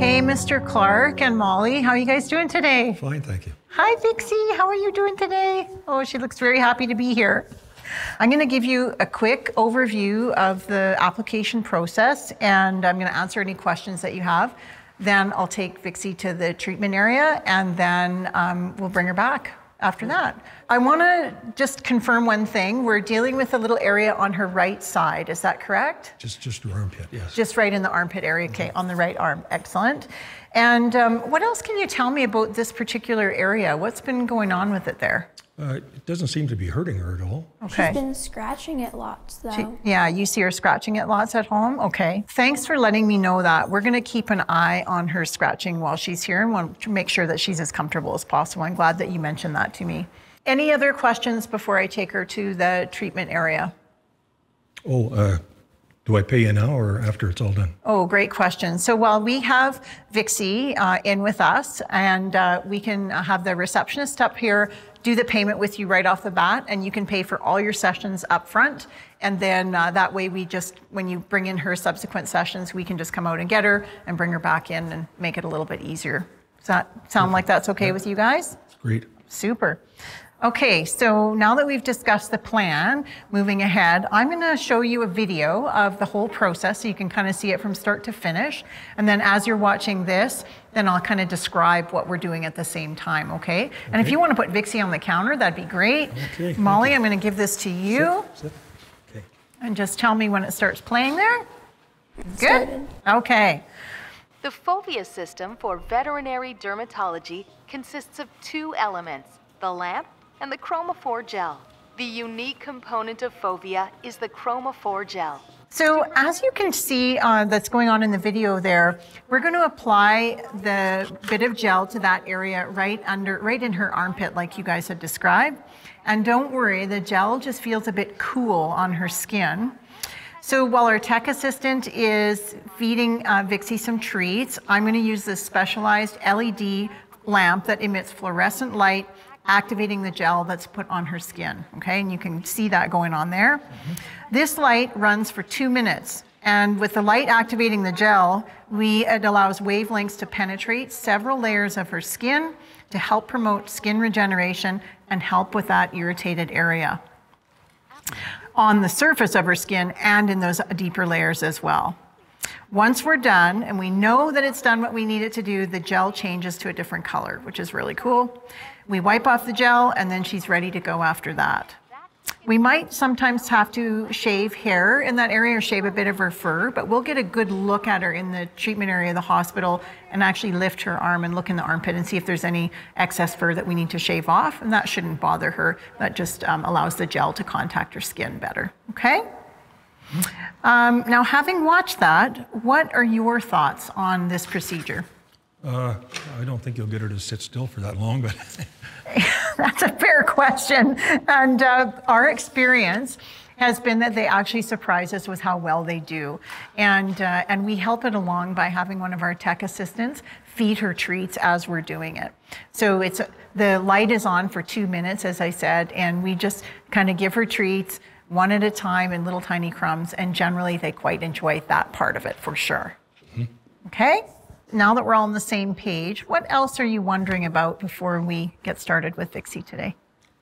Hey, Mr. Clark and Molly, how are you guys doing today? Fine, thank you. Hi, Vixie. How are you doing today? Oh, she looks very happy to be here. I'm going to give you a quick overview of the application process, and I'm going to answer any questions that you have. Then I'll take Vixie to the treatment area, and then we'll bring her back after that. I want to just confirm one thing. We're dealing with a little area on her right side. Is that correct? Just her armpit, yes. Just right in the armpit area. Okay, on the right arm. Excellent. And what else can you tell me about this particular area? What's been going on with it there? It doesn't seem to be hurting her at all. Okay. She's been scratching it lots, though. Yeah, you see her scratching it lots at home? Okay. Thanks for letting me know that. We're going to keep an eye on her scratching while she's here and want to make sure that she's as comfortable as possible. I'm glad that you mentioned that to me. Any other questions before I take her to the treatment area? Oh, do I pay you now or after it's all done? Oh, great question. So while we have Vixie in with us, and we can have the receptionist up here do the payment with you right off the bat, and you can pay for all your sessions up front. And then that way we just, when you bring in her subsequent sessions, we can just come out and get her and bring her back in and make it a little bit easier. Does that sound like that's okay with you guys? That's great. Super. Okay, so now that we've discussed the plan, moving ahead, I'm going to show you a video of the whole process so you can kind of see it from start to finish. And then as you're watching this, then I'll kind of describe what we're doing at the same time, okay? And if you want to put Vixie on the counter, that'd be great. Okay, Molly, I'm going to give this to you. Sit. Okay. And just tell me when it starts playing there. Good? Started. Okay. The fovea system for veterinary dermatology consists of two elements, the lamp and the chromophore gel. The unique component of fovea is the chromophore gel. So as you can see that's going on in the video there, we're going to apply the bit of gel to that area right in her armpit like you guys had described. And don't worry, the gel just feels a bit cool on her skin. So while our tech assistant is feeding Vixie some treats, I'm going to use this specialized LED lamp that emits fluorescent light, activating the gel that's put on her skin, okay? And you can see that going on there. This light runs for 2 minutes, and with the light activating the gel, it allows wavelengths to penetrate several layers of her skin to help promote skin regeneration and help with that irritated area on the surface of her skin and in those deeper layers as well. Once we're done, and we know that it's done what we need it to do, the gel changes to a different color, which is really cool. We wipe off the gel, and then she's ready to go after that. We might sometimes have to shave hair in that area or shave a bit of her fur, but we'll get a good look at her in the treatment area of the hospital and actually lift her arm and look in the armpit and see if there's any excess fur that we need to shave off, and that shouldn't bother her. That just allows the gel to contact her skin better, okay? Now, having watched that, what are your thoughts on this procedure? I don't think you'll get her to sit still for that long, but... That's a fair question. And our experience has been that they actually surprise us with how well they do. And we help it along by having one of our tech assistants feed her treats as we're doing it. So the light is on for 2 minutes, as I said, and we just kind of give her treats one at a time in little tiny crumbs, and generally they quite enjoy that part of it for sure. Okay? Now that we're all on the same page, what else are you wondering about before we get started with Vixie today?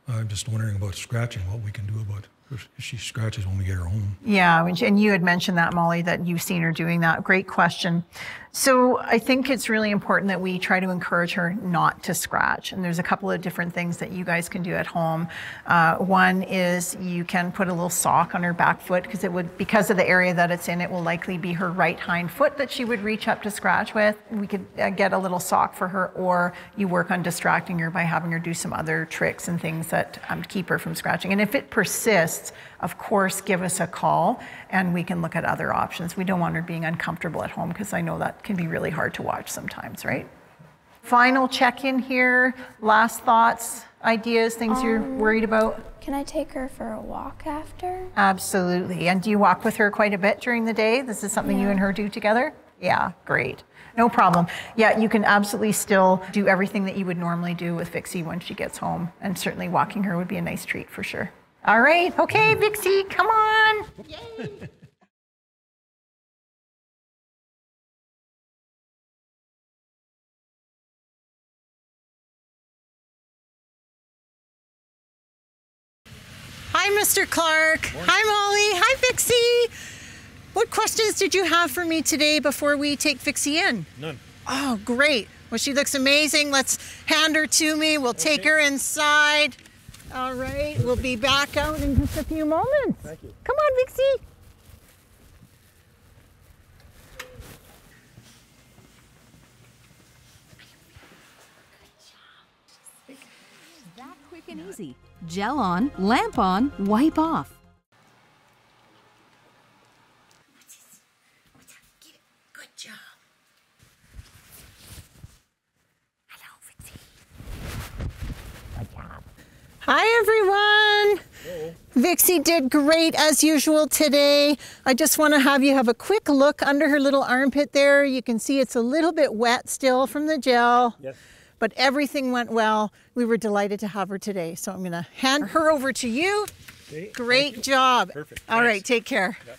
I'm just wondering about scratching, what we can do about if she scratches when we get her home. Yeah, and you had mentioned that, Molly, that you've seen her doing that. Great question. So I think it's really important that we try to encourage her not to scratch. And there's a couple of different things that you guys can do at home. One is you can put a little sock on her back foot because of the area that it's in, it will likely be her right hind foot that she would reach up to scratch with. We could get a little sock for her, or you work on distracting her by having her do some other tricks and things that keep her from scratching. And if it persists, of course, give us a call and we can look at other options. We don't want her being uncomfortable at home because I know that can be really hard to watch sometimes, right? Final check-in here, last thoughts, ideas, things you're worried about? Can I take her for a walk after? Absolutely. And do you walk with her quite a bit during the day? This is something you and her do together? Yeah, great. No problem. Yeah, you can absolutely still do everything that you would normally do with Vixie when she gets home, and certainly walking her would be a nice treat for sure. All right, okay, Vixie, come on. Yay. Hi, Mr. Clark. Hi, Molly. Hi, Vixie. What questions did you have for me today before we take Vixie in? None. Oh, great. Well, she looks amazing. Let's hand her to me. We'll take her inside. All right. We'll be back out in just a few moments. Thank you. Come on, Vixie. That quick and easy. Gel on, lamp on, wipe off. Good job. Hello, Vixie. Good job. Hi, everyone. Hello. Vixie did great as usual today. I just want to have you have a quick look under her little armpit there. You can see it's a little bit wet still from the gel. Yes. But everything went well. We were delighted to have her today. So I'm going to hand her over to you. Okay, Great job. Perfect. All right, Thanks. take care. Yep.